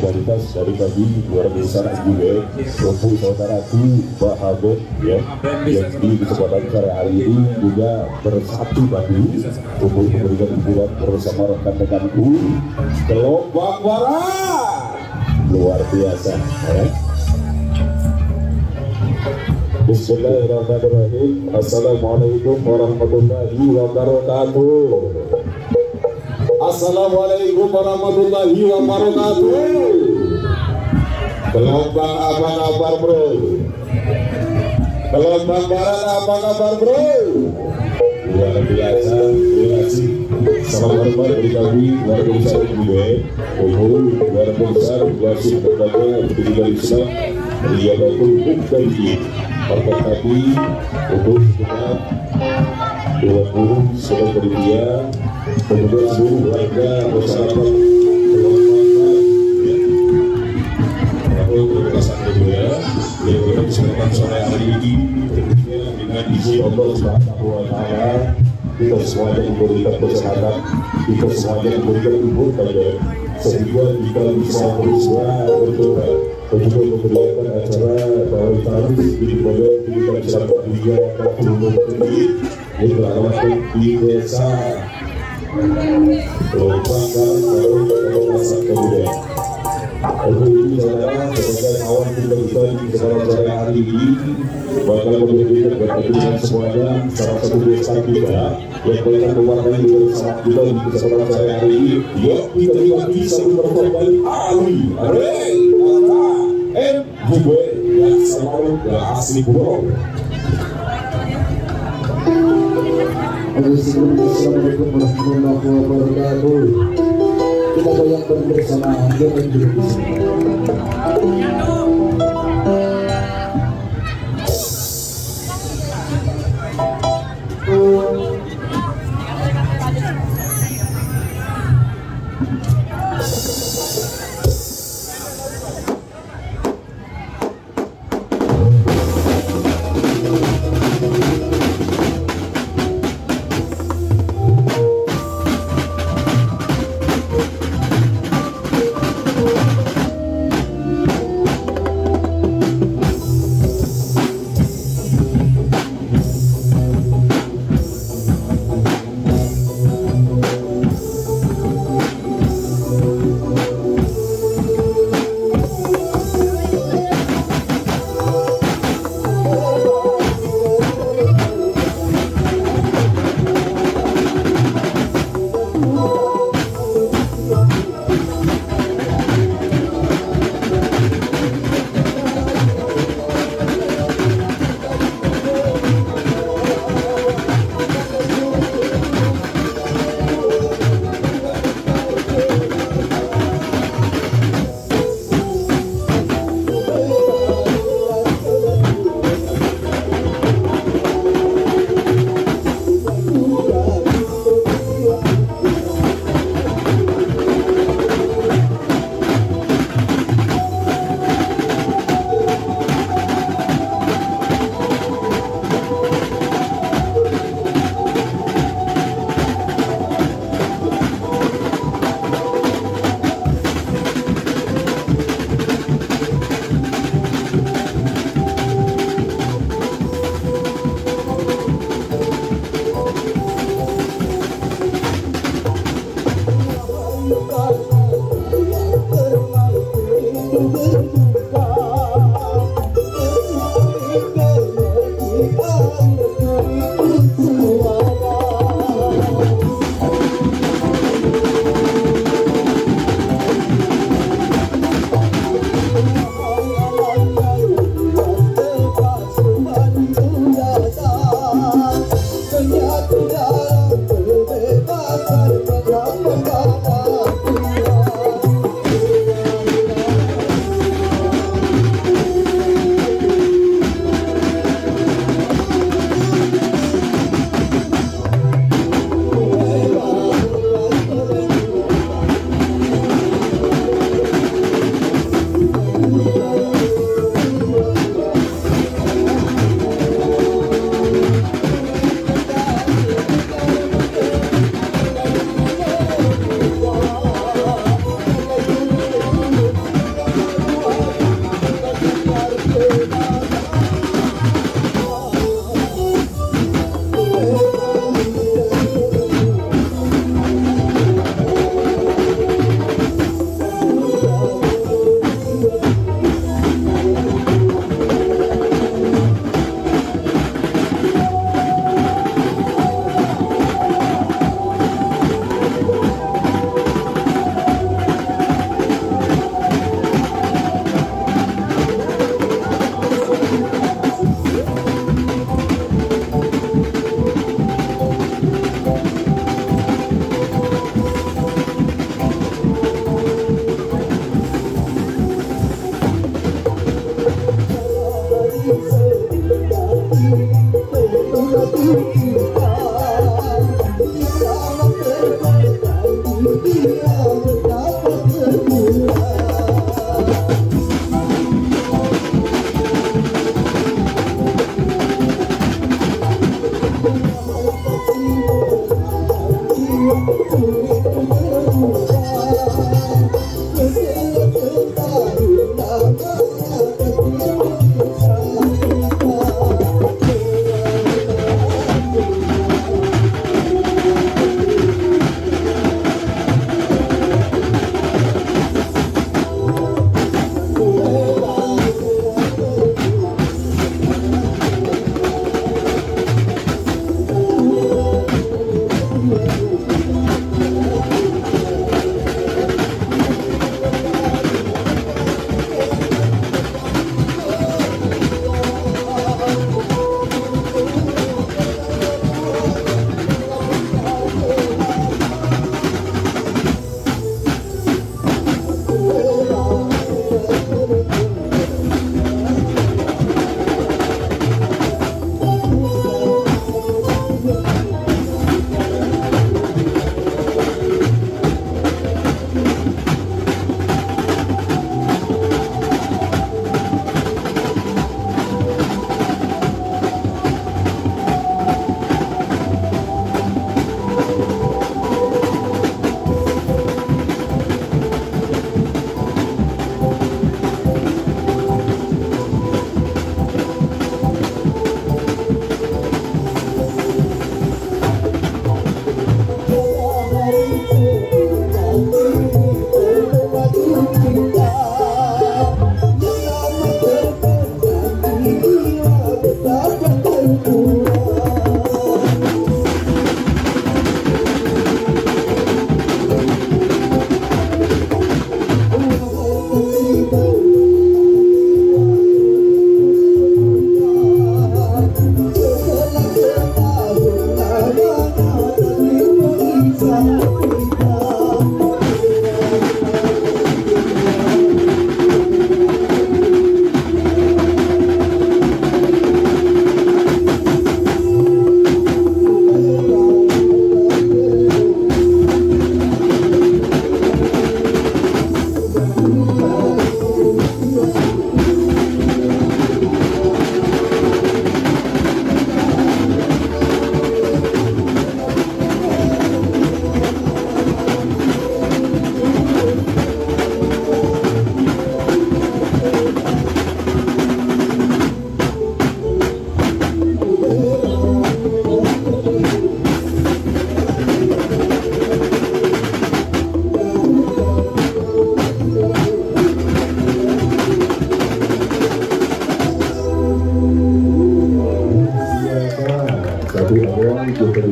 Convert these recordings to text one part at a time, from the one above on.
solidaritas dari bagi luar biasa juga untuk saudaraku Bahagut ya yang di kesempatan sore hari ini juga bersatu padu untuk memberikan hiburan bersama rekan-rekanku gelombang barat luar biasa ya. Bismillahirrahmanirrahim. Assalamualaikum warahmatullahi wabarakatuh. Assalamualaikum warahmatullahi wabarakatuh. Gelombang apa kabar bro? Gelombang barat apa kabar bro? Luar biasa, terima kasih. Salam hormat dari kami warga besar juga, warga besar wasit berbagai pendidikan Islam, Riyadatul Muqtadi, partai kami untuk segenap dewan guru sedang beridia, kemudian seluruh warga masyarakat berkelasan kedua yang berada di kesempatan sore hari ini tentunya dengan izin Allah Subhanahu wa Ta'ala kita semuanya diberikan kesehatan, kita semuanya diberikan umur panjang sehingga kita bisa berusaha berdoa dan juga memberikan acara bahwa tadi di mana kita bisa bekerja atau menjadi yang beralamat di desa Gelombang Barat Masa Kemudian. Untuk itu saudara, sebagai awal kita di kesempatan sore hari ini bakal memberikan berkaitan semuanya salah satu desa kita yang boleh mewarnai bersama kita di kesempatan sore hari ini. Yuk kita bisa berkorban Ali, Arey, Ata, juga yang selalu asli burung. Assalamualaikum warahmatullahi wabarakatuh. Kita goyang bersama dengan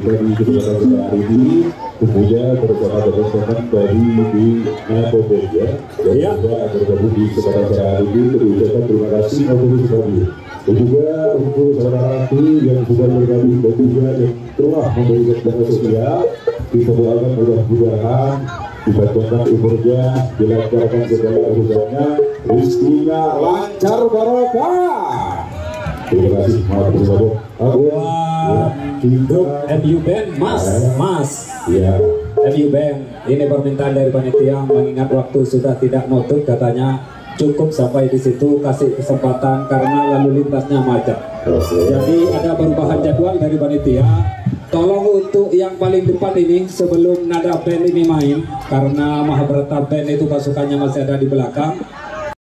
Dari kesempatan hari ini tentunya bersama teman-teman dari di Napoleon ya bergabung di kesempatan hari ini. Mengucapkan terima kasih untuk kami dan juga untuk saudara-saudari yang sudah bergabung dan juga yang telah memberikan dana sosial. Kita doakan mudah-mudahan dibacakan umurnya, dilancarkan segala urusannya, rezekinya lancar barokah. Terima kasih, maaf bersama grup MU Band Mas ya. MU Band ini permintaan dari panitia, mengingat waktu sudah tidak nutup, katanya cukup sampai di situ, kasih kesempatan karena lalu lintasnya macet. Jadi ada perubahan jadwal dari panitia. Tolong untuk yang paling depan ini sebelum nada band ini main, karena Mahabharata Band itu pasukannya masih ada di belakang.